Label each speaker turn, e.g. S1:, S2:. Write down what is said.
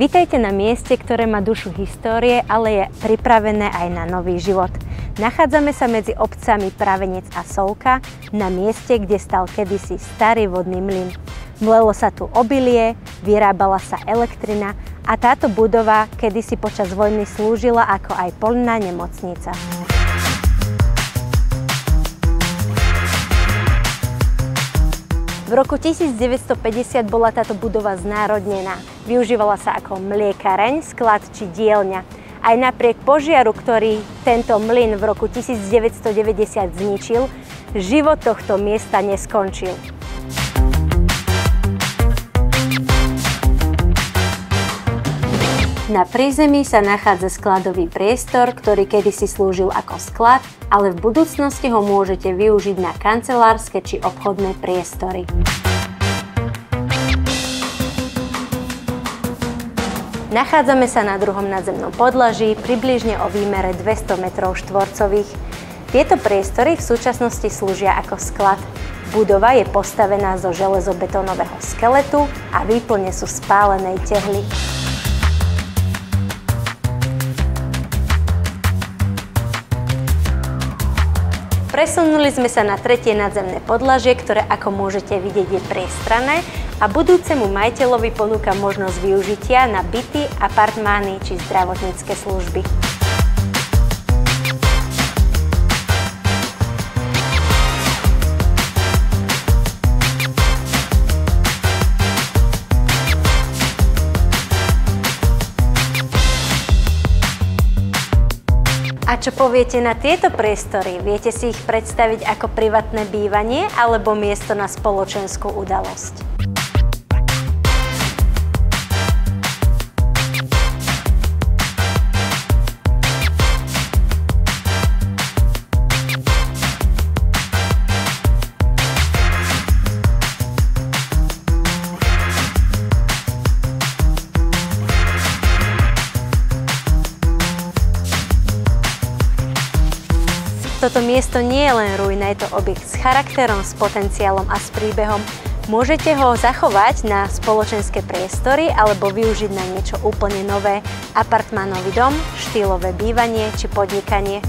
S1: Vitajte na mieste, ktoré má dušu histórie, ale je pripravené aj na nový život. Nachádzame sa medzi obcami Pravenec a Solka na mieste, kde stal kedysi starý vodný mlyn. Mlelo sa tu obilie, vyrábala sa elektrina a táto budova kedysi počas vojny slúžila ako aj poľná nemocnica. V roku 1950 bola táto budova znárodnená. Využívala sa ako mliekareň, sklad či dielňa. Aj napriek požiaru, ktorý tento mlyn v roku 1990 zničil, život tohto miesta neskončil. Na prízemí sa nachádza skladový priestor, ktorý kedysi slúžil ako sklad, ale v budúcnosti ho môžete využiť na kancelárske či obchodné priestory. Nachádzame sa na druhom nadzemnom podlaží, približne o výmere 200 m². Tieto priestory v súčasnosti slúžia ako sklad. Budova je postavená zo železobetónového skeletu a výplne sú spálenej tehly. Presunuli sme sa na tretie nadzemné podlažie, ktoré ako môžete vidieť je priestranné a budúcemu majiteľovi ponúka možnosť využitia na byty, apartmány či zdravotnícke služby. A čo poviete na tieto priestory? Viete si ich predstaviť ako privátne bývanie alebo miesto na spoločenskú udalosť? Toto miesto nie je len ruina, je to objekt s charakterom, s potenciálom a s príbehom. Môžete ho zachovať na spoločenské priestory alebo využiť na niečo úplne nové, apartmánový dom, štýlové bývanie či podnikanie.